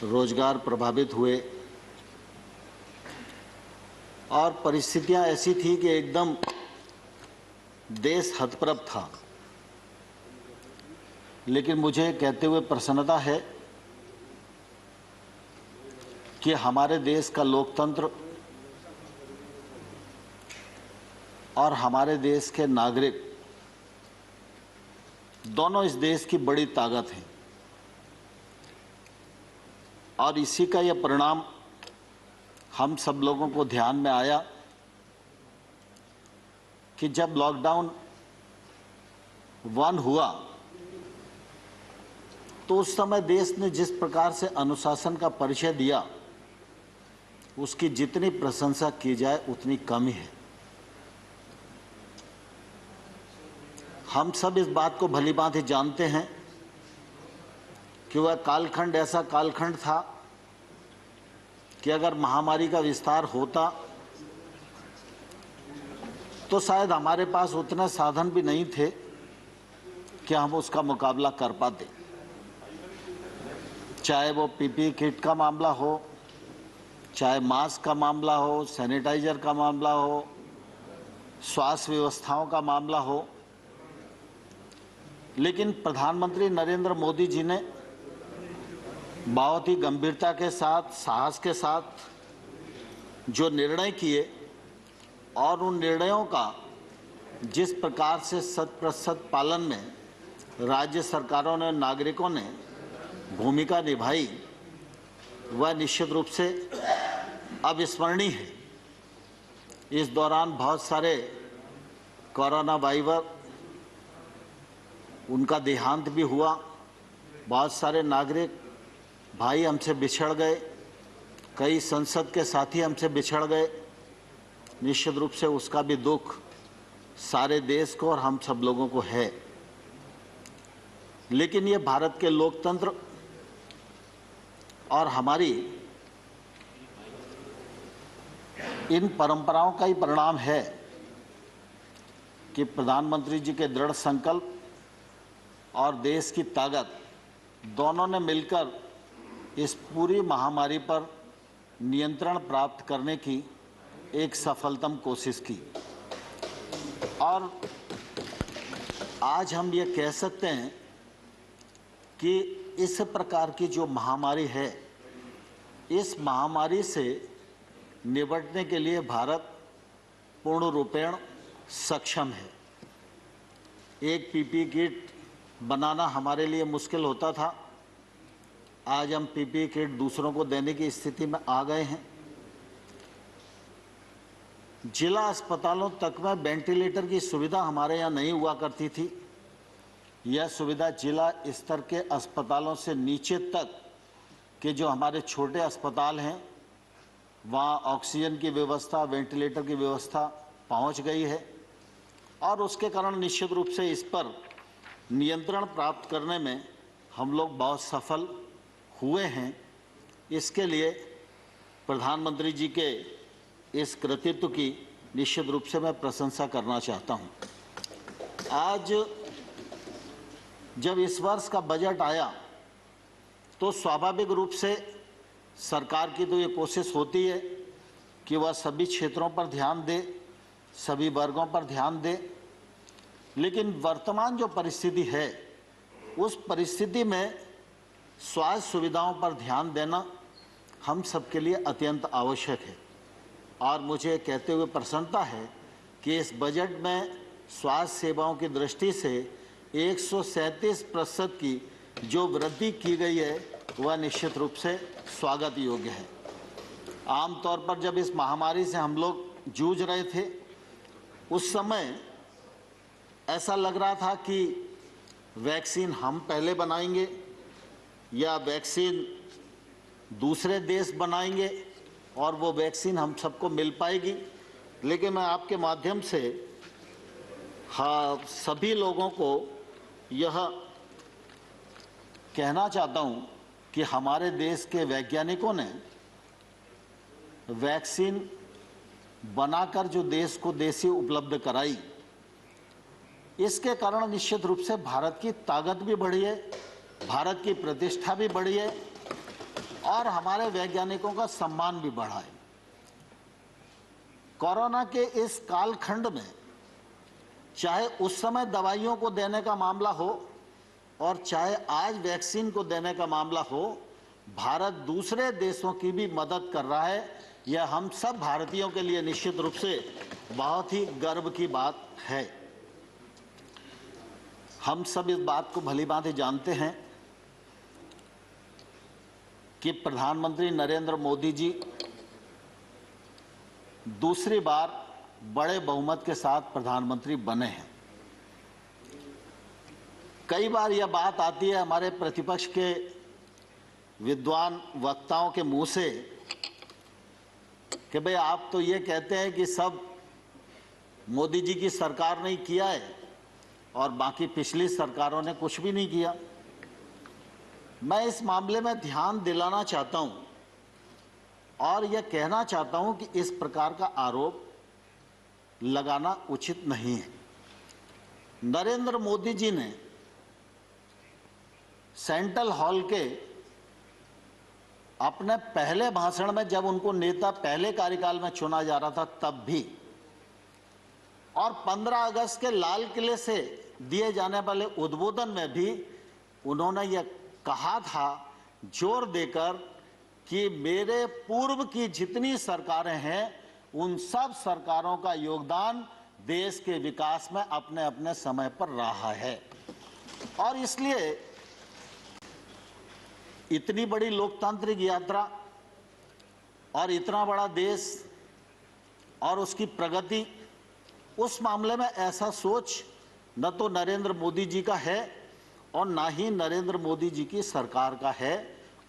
रोजगार प्रभावित हुए और परिस्थितियां ऐसी थी कि एकदम देश हतप्रभ था। लेकिन मुझे कहते हुए प्रसन्नता है कि हमारे देश का लोकतंत्र और हमारे देश के नागरिक दोनों इस देश की बड़ी ताकत हैं और इसी का यह परिणाम हम सब लोगों को ध्यान में आया कि जब लॉकडाउन 1 हुआ तो उस समय देश ने जिस प्रकार से अनुशासन का परिचय दिया उसकी जितनी प्रशंसा की जाए उतनी कम ही है। हम सब इस बात को भलीभांति जानते हैं कि वह कालखंड ऐसा कालखंड था कि अगर महामारी का विस्तार होता तो शायद हमारे पास उतने साधन भी नहीं थे कि हम उसका मुकाबला कर पाते। चाहे वो पीपीई किट का मामला हो, चाहे मास्क का मामला हो, सैनिटाइजर का मामला हो, स्वास्थ्य व्यवस्थाओं का मामला हो। लेकिन प्रधानमंत्री नरेंद्र मोदी जी ने बहुत ही गंभीरता के साथ, साहस के साथ जो निर्णय किए और उन निर्णयों का जिस प्रकार से 100% पालन में राज्य सरकारों ने, नागरिकों ने भूमिका निभाई, वह निश्चित रूप से अविस्मरणीय है। इस दौरान बहुत सारे कोरोना वायरस उनका देहांत भी हुआ, बहुत सारे नागरिक भाई हमसे बिछड़ गए, कई संसद के साथी हमसे बिछड़ गए। निश्चित रूप से उसका भी दुख सारे देश को और हम सब लोगों को है। लेकिन ये भारत के लोकतंत्र और हमारी इन परंपराओं का ही परिणाम है कि प्रधानमंत्री जी के दृढ़ संकल्प और देश की ताकत दोनों ने मिलकर इस पूरी महामारी पर नियंत्रण प्राप्त करने की एक सफलतम कोशिश की। और आज हम ये कह सकते हैं कि इस प्रकार की जो महामारी है, इस महामारी से निपटने के लिए भारत पूर्ण रूपेण सक्षम है। एक पीपीई किट बनाना हमारे लिए मुश्किल होता था, आज हम पीपीई किट दूसरों को देने की स्थिति में आ गए हैं। जिला अस्पतालों तक में वेंटिलेटर की सुविधा हमारे यहाँ नहीं हुआ करती थी। यह सुविधा जिला स्तर के अस्पतालों से नीचे तक के जो हमारे छोटे अस्पताल हैं वहाँ ऑक्सीजन की व्यवस्था, वेंटिलेटर की व्यवस्था पहुँच गई है और उसके कारण निश्चित रूप से इस पर नियंत्रण प्राप्त करने में हम लोग बहुत सफल हुए हैं। इसके लिए प्रधानमंत्री जी के इस कृतित्व की निश्चित रूप से मैं प्रशंसा करना चाहता हूं। आज जब इस वर्ष का बजट आया तो स्वाभाविक रूप से सरकार की तो ये कोशिश होती है कि वह सभी क्षेत्रों पर ध्यान दे, सभी वर्गों पर ध्यान दे। लेकिन वर्तमान जो परिस्थिति है उस परिस्थिति में स्वास्थ्य सुविधाओं पर ध्यान देना हम सबके लिए अत्यंत आवश्यक है। और मुझे कहते हुए प्रसन्नता है कि इस बजट में स्वास्थ्य सेवाओं की दृष्टि से 137% की जो वृद्धि की गई है वह निश्चित रूप से स्वागत योग्य है। आमतौर पर जब इस महामारी से हम लोग जूझ रहे थे उस समय ऐसा लग रहा था कि वैक्सीन हम पहले बनाएंगे या वैक्सीन दूसरे देश बनाएंगे और वो वैक्सीन हम सबको मिल पाएगी। लेकिन मैं आपके माध्यम से सभी लोगों को यह कहना चाहता हूँ कि हमारे देश के वैज्ञानिकों ने वैक्सीन बनाकर जो देश को देशी उपलब्ध कराई, इसके कारण निश्चित रूप से भारत की ताकत भी बढ़ी है, भारत की प्रतिष्ठा भी बढ़ी है और हमारे वैज्ञानिकों का सम्मान भी बढ़ा है। कोरोना के इस कालखंड में चाहे उस समय दवाइयों को देने का मामला हो और चाहे आज वैक्सीन को देने का मामला हो, भारत दूसरे देशों की भी मदद कर रहा है। यह हम सब भारतीयों के लिए निश्चित रूप से बहुत ही गर्व की बात है। हम सब इस बात को भलीभांति जानते हैं कि प्रधानमंत्री नरेंद्र मोदी जी दूसरी बार बड़े बहुमत के साथ प्रधानमंत्री बने हैं। कई बार यह बात आती है हमारे प्रतिपक्ष के विद्वान वक्ताओं के मुंह से कि भाई आप तो ये कहते हैं कि सब मोदी जी की सरकार ने किया है और बाकी पिछली सरकारों ने कुछ भी नहीं किया। मैं इस मामले में ध्यान दिलाना चाहता हूं और यह कहना चाहता हूं कि इस प्रकार का आरोप लगाना उचित नहीं है। नरेंद्र मोदी जी ने सेंट्रल हॉल के अपने पहले भाषण में, जब उनको नेता पहले कार्यकाल में चुना जा रहा था तब भी, और 15 अगस्त के लाल किले से दिए जाने वाले उद्बोधन में भी उन्होंने यह कहा था जोर देकर कि मेरे पूर्व की जितनी सरकारें हैं उन सब सरकारों का योगदान देश के विकास में अपने अपने समय पर रहा है। और इसलिए इतनी बड़ी लोकतांत्रिक यात्रा और इतना बड़ा देश और उसकी प्रगति, उस मामले में ऐसा सोच न तो नरेंद्र मोदी जी का है और ना ही नरेंद्र मोदी जी की सरकार का है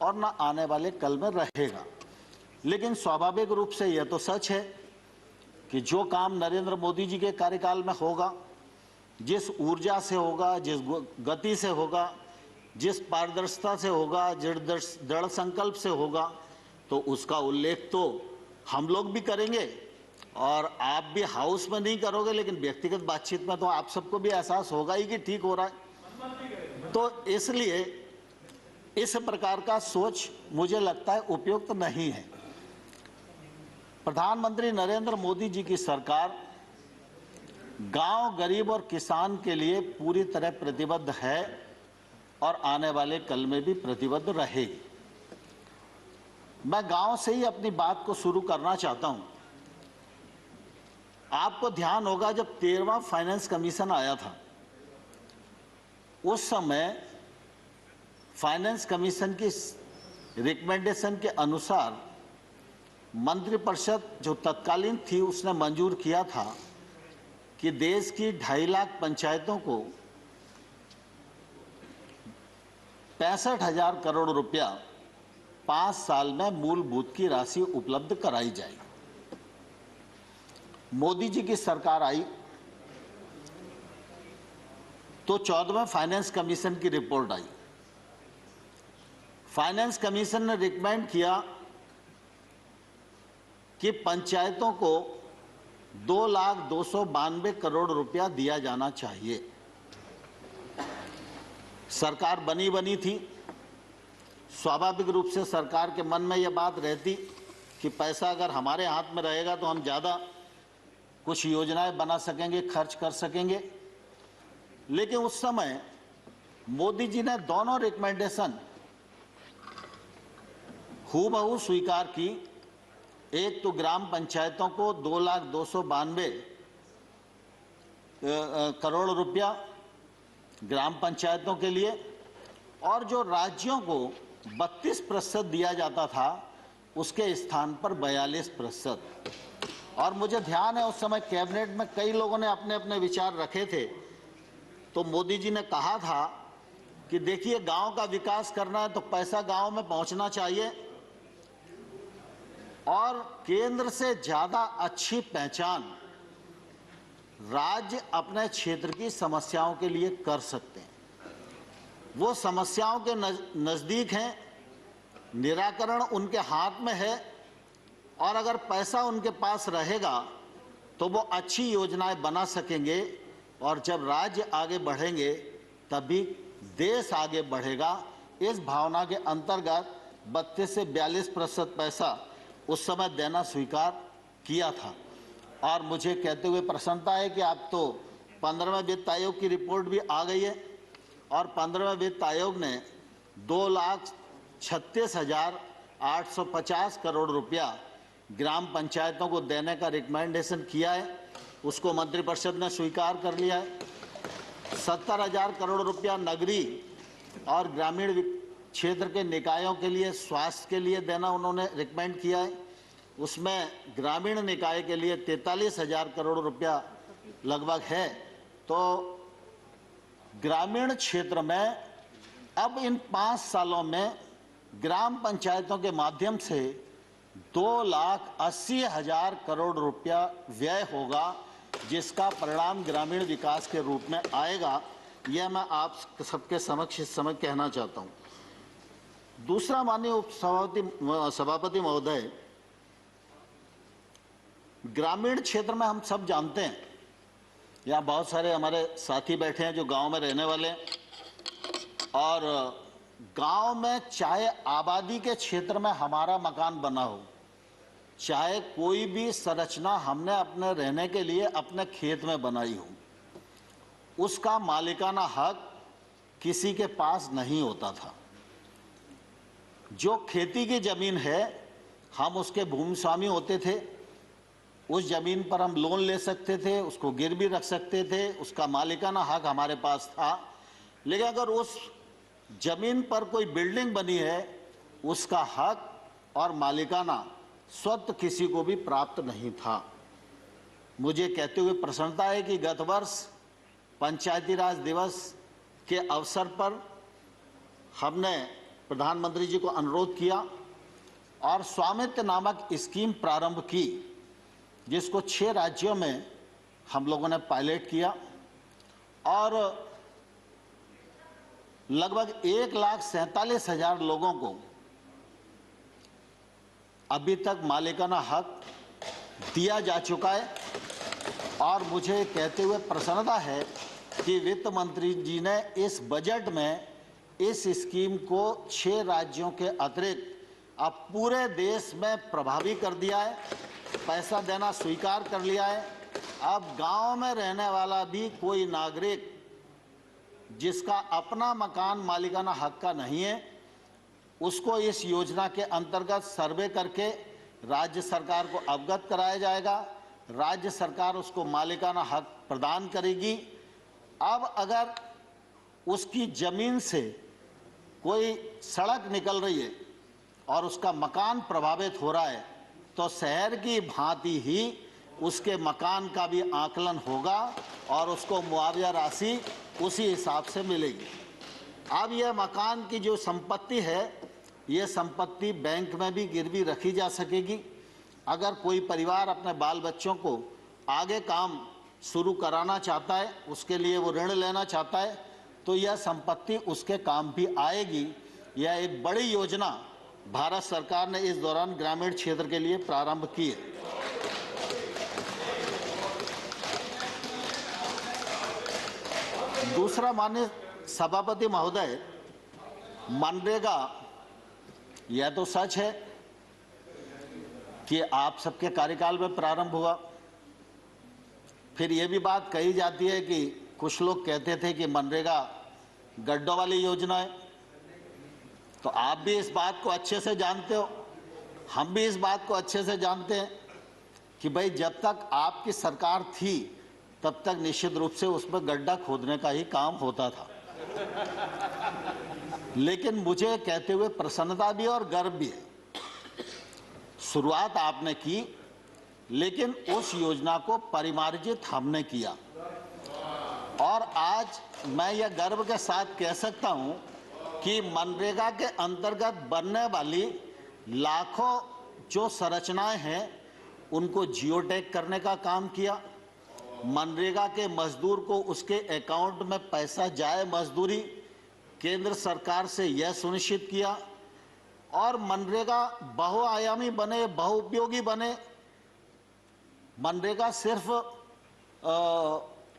और ना आने वाले कल में रहेगा। लेकिन स्वाभाविक रूप से यह तो सच है कि जो काम नरेंद्र मोदी जी के कार्यकाल में होगा, जिस ऊर्जा से होगा, जिस गति से होगा, जिस पारदर्शिता से होगा, जिस दृढ़ संकल्प से होगा, तो उसका उल्लेख तो हम लोग भी करेंगे और आप भी हाउस में नहीं करोगे, लेकिन व्यक्तिगत बातचीत में तो आप सबको भी एहसास होगा ही कि ठीक हो रहा है। तो इसलिए इस प्रकार का सोच मुझे लगता है उपयुक्त नहीं है। प्रधानमंत्री नरेंद्र मोदी जी की सरकार गांव, गरीब और किसान के लिए पूरी तरह प्रतिबद्ध है और आने वाले कल में भी प्रतिबद्ध रहेगी। मैं गांव से ही अपनी बात को शुरू करना चाहता हूं। आपको ध्यान होगा जब 13वां फाइनेंस कमीशन आया था, उस समय फाइनेंस कमीशन की रिकमेंडेशन के अनुसार मंत्रिपरिषद जो तत्कालीन थी उसने मंजूर किया था कि देश की 2.5 लाख पंचायतों को 65,000 करोड़ रुपया 5 साल में मूलभूत की राशि उपलब्ध कराई जाएगी। मोदी जी की सरकार आई तो 14वें फाइनेंस कमीशन की रिपोर्ट आई। फाइनेंस कमीशन ने रिकमेंड किया कि पंचायतों को 2,292 करोड़ रुपया दिया जाना चाहिए। सरकार बनी थी, स्वाभाविक रूप से सरकार के मन में यह बात रहती कि पैसा अगर हमारे हाथ में रहेगा तो हम ज़्यादा कुछ योजनाएं बना सकेंगे, खर्च कर सकेंगे। लेकिन उस समय मोदी जी ने दोनों रिकमेंडेशन हूबहू स्वीकार की। एक तो ग्राम पंचायतों को 2,292 करोड़ रुपया ग्राम पंचायतों के लिए, और जो राज्यों को 32% दिया जाता था उसके स्थान पर 42%। और मुझे ध्यान है उस समय कैबिनेट में कई लोगों ने अपने अपने विचार रखे थे। तो मोदी जी ने कहा था कि देखिए, गांव का विकास करना है तो पैसा गांव में पहुंचना चाहिए और केंद्र से ज्यादा अच्छी पहचान राज्य अपने क्षेत्र की समस्याओं के लिए कर सकते हैं। वो समस्याओं के नजदीक हैं, निराकरण उनके हाथ में है, और अगर पैसा उनके पास रहेगा तो वो अच्छी योजनाएं बना सकेंगे, और जब राज्य आगे बढ़ेंगे तभी देश आगे बढ़ेगा। इस भावना के अंतर्गत 32 से 42% पैसा उस समय देना स्वीकार किया था। और मुझे कहते हुए प्रसन्नता है कि आप तो 15वें वित्त आयोग की रिपोर्ट भी आ गई है और 15वें वित्त आयोग ने 2,36,850 करोड़ रुपया ग्राम पंचायतों को देने का रिकमेंडेशन किया है, उसको मंत्रिपरिषद ने स्वीकार कर लिया है। 70,000 करोड़ रुपया नगरीय और ग्रामीण क्षेत्र के निकायों के लिए स्वास्थ्य के लिए देना उन्होंने रिकमेंड किया है। उसमें ग्रामीण निकाय के लिए 43,000 करोड़ रुपया लगभग है। तो ग्रामीण क्षेत्र में अब इन 5 सालों में ग्राम पंचायतों के माध्यम से 2,80,000 करोड़ रुपया व्यय होगा, जिसका परिणाम ग्रामीण विकास के रूप में आएगा। यह मैं आप सबके समक्ष इस समय कहना चाहता हूं। दूसरा, माननीय सभापति महोदय, ग्रामीण क्षेत्र में हम सब जानते हैं, यहाँ बहुत सारे हमारे साथी बैठे हैं जो गांव में रहने वाले हैं, और गांव में चाहे आबादी के क्षेत्र में हमारा मकान बना हो, चाहे कोई भी संरचना हमने अपने रहने के लिए अपने खेत में बनाई हो, उसका मालिकाना हक किसी के पास नहीं होता था। जो खेती की जमीन है, हम उसके भूमि स्वामी होते थे, उस जमीन पर हम लोन ले सकते थे, उसको गिरवी रख सकते थे, उसका मालिकाना हक हमारे पास था। लेकिन अगर उस जमीन पर कोई बिल्डिंग बनी है, उसका हक और मालिकाना स्वतः किसी को भी प्राप्त नहीं था। मुझे कहते हुए प्रसन्नता है कि गत वर्ष पंचायती राज दिवस के अवसर पर हमने प्रधानमंत्री जी को अनुरोध किया और स्वामित्व नामक स्कीम प्रारंभ की, जिसको 6 राज्यों में हम लोगों ने पायलट किया और लगभग 1,47,000 लोगों को अभी तक मालिकाना हक दिया जा चुका है। और मुझे कहते हुए प्रसन्नता है कि वित्त मंत्री जी ने इस बजट में इस स्कीम को 6 राज्यों के अतिरिक्त अब पूरे देश में प्रभावी कर दिया है, पैसा देना स्वीकार कर लिया है। अब गांव में रहने वाला भी कोई नागरिक जिसका अपना मकान मालिकाना हक का नहीं है, उसको इस योजना के अंतर्गत सर्वे करके राज्य सरकार को अवगत कराया जाएगा। राज्य सरकार उसको मालिकाना हक प्रदान करेगी। अब अगर उसकी जमीन से कोई सड़क निकल रही है और उसका मकान प्रभावित हो रहा है, तो शहर की भांति ही उसके मकान का भी आकलन होगा और उसको मुआवजा राशि उसी हिसाब से मिलेगी। अब यह मकान की जो संपत्ति है, ये संपत्ति बैंक में भी गिरवी रखी जा सकेगी। अगर कोई परिवार अपने बाल बच्चों को आगे काम शुरू कराना चाहता है, उसके लिए वो ऋण लेना चाहता है, तो यह संपत्ति उसके काम भी आएगी। यह एक बड़ी योजना भारत सरकार ने इस दौरान ग्रामीण क्षेत्र के लिए प्रारंभ की है। दूसरा, माननीय सभापति महोदय, मनरेगा, यह तो सच है कि आप सबके कार्यकाल में प्रारंभ हुआ। फिर यह भी बात कही जाती है कि कुछ लोग कहते थे कि मनरेगा गड्ढों वाली योजना है। तो आप भी इस बात को अच्छे से जानते हो, हम भी इस बात को अच्छे से जानते हैं कि भाई जब तक आपकी सरकार थी तब तक निश्चित रूप से उसमें गड्ढा खोदने का ही काम होता था। लेकिन मुझे कहते हुए प्रसन्नता भी और गर्व भी है, शुरुआत आपने की, लेकिन उस योजना को परिमार्जित हमने किया। और आज मैं यह गर्व के साथ कह सकता हूं कि मनरेगा के अंतर्गत बनने वाली लाखों जो संरचनाएं हैं, उनको जियोटैग करने का काम किया। मनरेगा के मजदूर को उसके अकाउंट में पैसा जाए मजदूरी, केंद्र सरकार से यह सुनिश्चित किया। और मनरेगा बहुआयामी बने, बहुउपयोगी बने। मनरेगा सिर्फ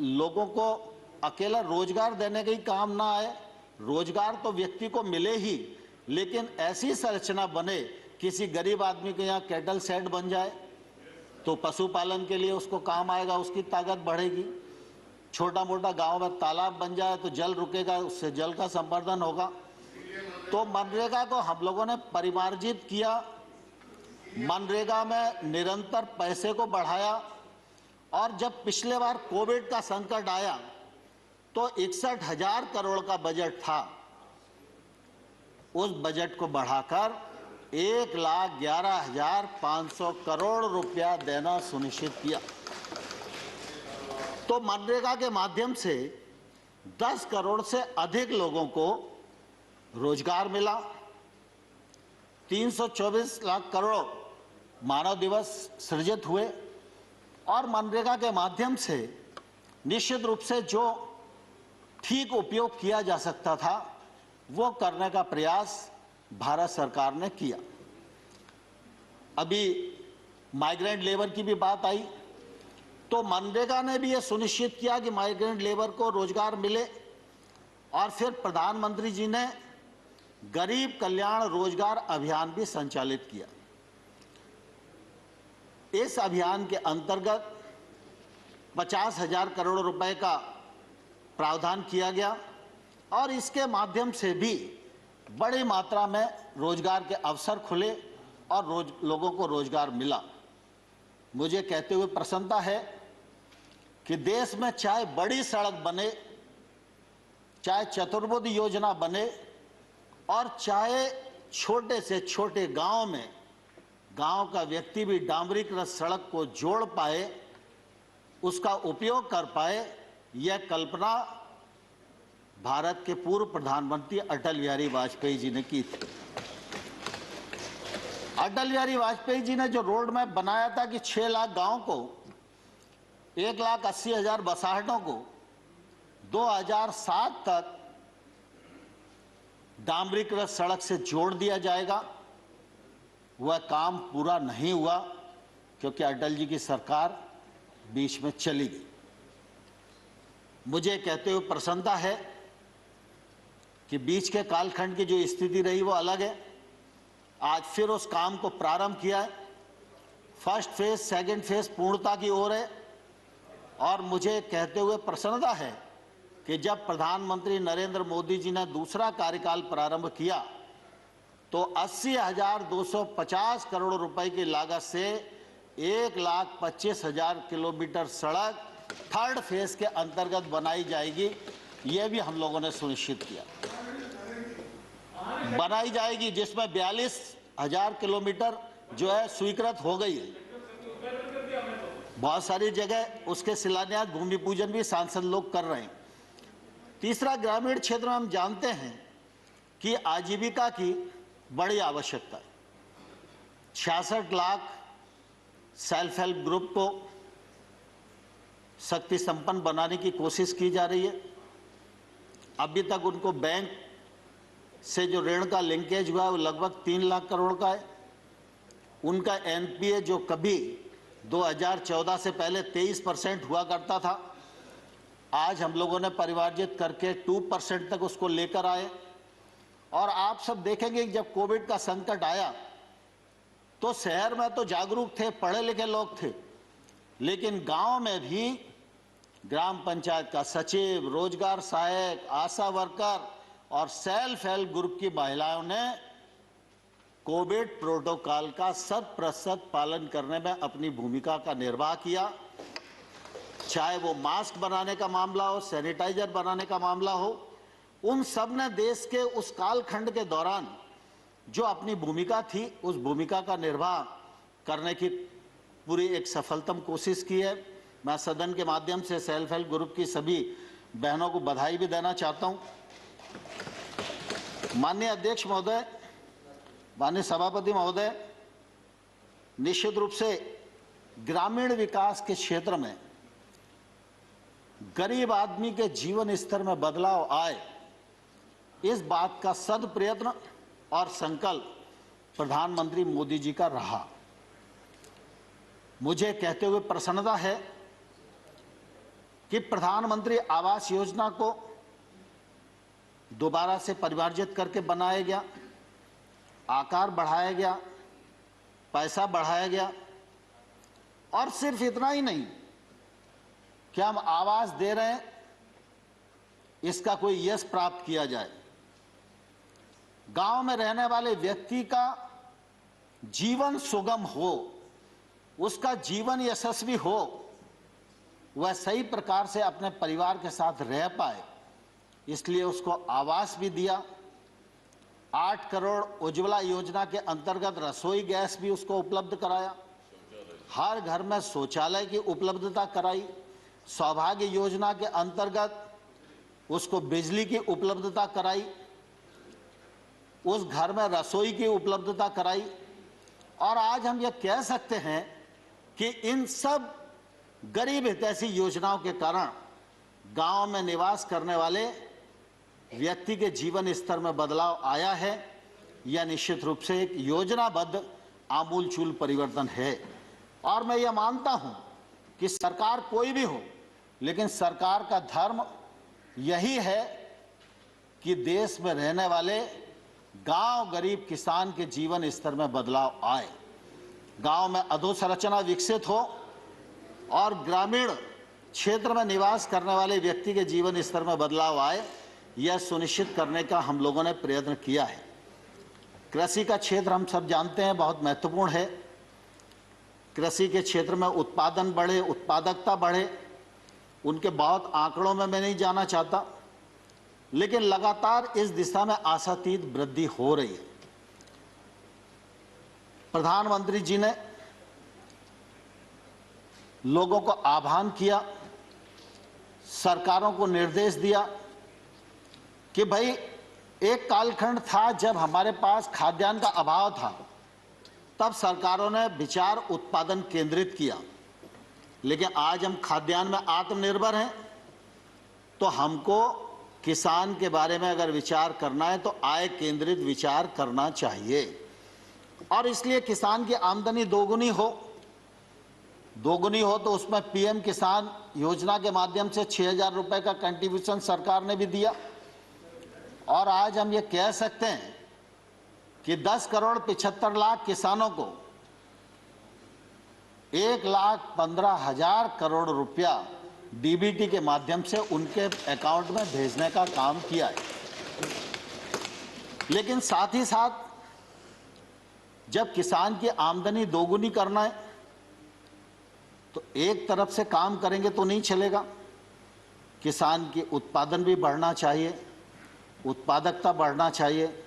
लोगों को अकेला रोजगार देने का ही काम ना आए, रोजगार तो व्यक्ति को मिले ही, लेकिन ऐसी संरचना बने, किसी गरीब आदमी के यहाँ कैटल शेड बन जाए तो पशुपालन के लिए उसको काम आएगा, उसकी ताकत बढ़ेगी। छोटा मोटा गांव में तालाब बन जाए तो जल रुकेगा, उससे जल का संवर्धन होगा। तो मनरेगा को हम लोगों ने परिमार्जित किया, मनरेगा में निरंतर पैसे को बढ़ाया, और जब पिछले बार कोविड का संकट आया तो 61,000 करोड़ का बजट था, उस बजट को बढ़ाकर 1,11,500 करोड़ रुपया देना सुनिश्चित किया। तो मनरेगा के माध्यम से 10 करोड़ से अधिक लोगों को रोजगार मिला। 324 लाख करोड़ मानव दिवस सृजित हुए, और मनरेगा के माध्यम से निश्चित रूप से जो ठीक उपयोग किया जा सकता था वो करने का प्रयास भारत सरकार ने किया। अभी माइग्रेंट लेबर की भी बात आई, तो मनरेगा ने भी ये सुनिश्चित किया कि माइग्रेंट लेबर को रोजगार मिले, और फिर प्रधानमंत्री जी ने गरीब कल्याण रोजगार अभियान भी संचालित किया। इस अभियान के अंतर्गत 50,000 करोड़ रुपए का प्रावधान किया गया, और इसके माध्यम से भी बड़ी मात्रा में रोजगार के अवसर खुले और लोगों को रोजगार मिला। मुझे कहते हुए प्रसन्नता है कि देश में चाहे बड़ी सड़क बने, चाहे चतुर्भुज योजना बने, और चाहे छोटे से छोटे गांव में गांव का व्यक्ति भी डामरीकृत सड़क को जोड़ पाए, उसका उपयोग कर पाए, यह कल्पना भारत के पूर्व प्रधानमंत्री अटल बिहारी वाजपेयी जी ने की थी। अटल बिहारी वाजपेयी जी ने जो रोड मैप बनाया था कि 6 लाख गांव को, 1,80,000 बसाहटों को 2007 तक डामरीकृत सड़क से जोड़ दिया जाएगा, वह काम पूरा नहीं हुआ क्योंकि अटल जी की सरकार बीच में चली गई। मुझे कहते हुए प्रसन्नता है कि बीच के कालखंड की जो स्थिति रही वो अलग है। आज फिर उस काम को प्रारंभ किया है। फर्स्ट फेज, सेकंड फेज पूर्णता की ओर है, और मुझे कहते हुए प्रसन्नता है कि जब प्रधानमंत्री नरेंद्र मोदी जी ने दूसरा कार्यकाल प्रारंभ किया तो 80,250 करोड़ रुपए की लागत से 1,25,000 किलोमीटर सड़क थर्ड फेज के अंतर्गत बनाई जाएगी। यह भी हम लोगों ने सुनिश्चित किया, बनाई जाएगी, जिसमें 42,000 किलोमीटर जो है स्वीकृत हो गई है। बहुत सारी जगह उसके शिलान्यास, भूमि पूजन भी सांसद लोग कर रहे हैं। तीसरा, ग्रामीण क्षेत्र में हम जानते हैं कि आजीविका की बड़ी आवश्यकता है। 66 लाख सेल्फ हेल्प ग्रुप को शक्ति संपन्न बनाने की कोशिश की जा रही है। अभी तक उनको बैंक से जो ऋण का लिंकेज हुआ है वो लगभग 3 लाख करोड़ का है। उनका एनपीए जो कभी 2014 से पहले 23% हुआ करता था, आज हम लोगों ने परिमार्जित करके 2% तक उसको लेकर आए। और आप सब देखेंगे कि जब कोविड का संकट आया तो शहर में तो जागरूक थे, पढ़े लिखे लोग थे, लेकिन गांव में भी ग्राम पंचायत का सचिव, रोजगार सहायक, आशा वर्कर और सेल्फ हेल्प ग्रुप की महिलाओं ने कोविड प्रोटोकॉल का 100% पालन करने में अपनी भूमिका का निर्वाह किया। चाहे वो मास्क बनाने का मामला हो, सैनिटाइजर बनाने का मामला हो, उन सब ने देश के उस कालखंड के दौरान जो अपनी भूमिका थी, उस भूमिका का निर्वाह करने की पूरी एक सफलतम कोशिश की है। मैं सदन के माध्यम से सेल्फ हेल्प ग्रुप की सभी बहनों को बधाई भी देना चाहता हूं। माननीय अध्यक्ष महोदय, माननीय सभापति महोदय, निश्चित रूप से ग्रामीण विकास के क्षेत्र में गरीब आदमी के जीवन स्तर में बदलाव आए, इस बात का सद प्रयत्न और संकल्प प्रधानमंत्री मोदी जी का रहा। मुझे कहते हुए प्रसन्नता है कि प्रधानमंत्री आवास योजना को दोबारा से परिमार्जित करके बनाया गया। आकार बढ़ाया गया, पैसा बढ़ाया गया। और सिर्फ इतना ही नहीं कि हम आवास दे रहे हैं, इसका कोई यश प्राप्त किया जाए। गांव में रहने वाले व्यक्ति का जीवन सुगम हो, उसका जीवन यशस्वी हो, वह सही प्रकार से अपने परिवार के साथ रह पाए, इसलिए उसको आवास भी दिया। 8 करोड़ उज्ज्वला योजना के अंतर्गत रसोई गैस भी उसको उपलब्ध कराया। हर घर में शौचालय की उपलब्धता कराई। सौभाग्य योजना के अंतर्गत उसको बिजली की उपलब्धता कराई। उस घर में रसोई की उपलब्धता कराई। और आज हम ये कह सकते हैं कि इन सब गरीब हितैषी योजनाओं के कारण गांव में निवास करने वाले व्यक्ति के जीवन स्तर में बदलाव आया है। यह निश्चित रूप से एक योजनाबद्ध आमूलचूल परिवर्तन है। और मैं यह मानता हूं कि सरकार कोई भी हो, लेकिन सरकार का धर्म यही है कि देश में रहने वाले गांव गरीब किसान के जीवन स्तर में बदलाव आए, गांव में अधोसंरचना विकसित हो और ग्रामीण क्षेत्र में निवास करने वाले व्यक्ति के जीवन स्तर में बदलाव आए, यह सुनिश्चित करने का हम लोगों ने प्रयत्न किया है। कृषि का क्षेत्र हम सब जानते हैं बहुत महत्वपूर्ण है। कृषि के क्षेत्र में उत्पादन बढ़े, उत्पादकता बढ़े, उनके बहुत आंकड़ों में मैं नहीं जाना चाहता, लेकिन लगातार इस दिशा में आशातीत वृद्धि हो रही है। प्रधानमंत्री जी ने लोगों को आह्वान किया, सरकारों को निर्देश दिया कि भाई एक कालखंड था जब हमारे पास खाद्यान्न का अभाव था, तब सरकारों ने विचार उत्पादन केंद्रित किया, लेकिन आज हम खाद्यान्न में आत्मनिर्भर हैं, तो हमको किसान के बारे में अगर विचार करना है तो आय केंद्रित विचार करना चाहिए। और इसलिए किसान की आमदनी दोगुनी हो तो उसमें पीएम किसान योजना के माध्यम से 6,000 रुपए का कंट्रीब्यूशन सरकार ने भी दिया। और आज हम ये कह सकते हैं कि 10 करोड़ 75 लाख किसानों को 1,15,000 करोड़ रुपया डीबीटी के माध्यम से उनके अकाउंट में भेजने का काम किया है। लेकिन साथ ही साथ जब किसान की आमदनी दोगुनी करना है तो एक तरफ से काम करेंगे तो नहीं चलेगा। किसान की उत्पादन भी बढ़ना चाहिए, उत्पादकता बढ़ना चाहिए।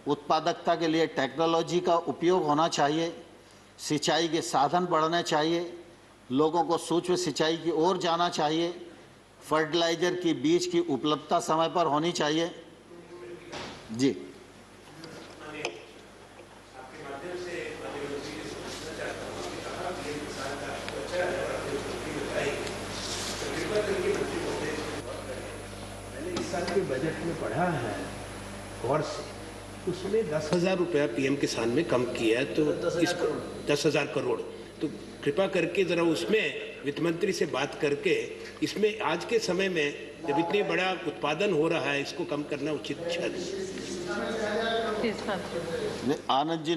उत्पादकता के लिए टेक्नोलॉजी का उपयोग होना चाहिए, सिंचाई के साधन बढ़ने चाहिए, लोगों को सूक्ष्म सिंचाई की ओर जाना चाहिए, फर्टिलाइजर की बीज की उपलब्धता समय पर होनी चाहिए। जी इस साल के बजट में पढ़ा है और से उसमें 10,000 रुपया पीएम किसान में कम किया है, तो 10,000 करोड़। तो कृपा करके जरा उसमें वित्त मंत्री से बात करके इसमें आज के समय में जब इतनी बड़ा उत्पादन हो रहा है, इसको कम करना उचित है। आनंद जी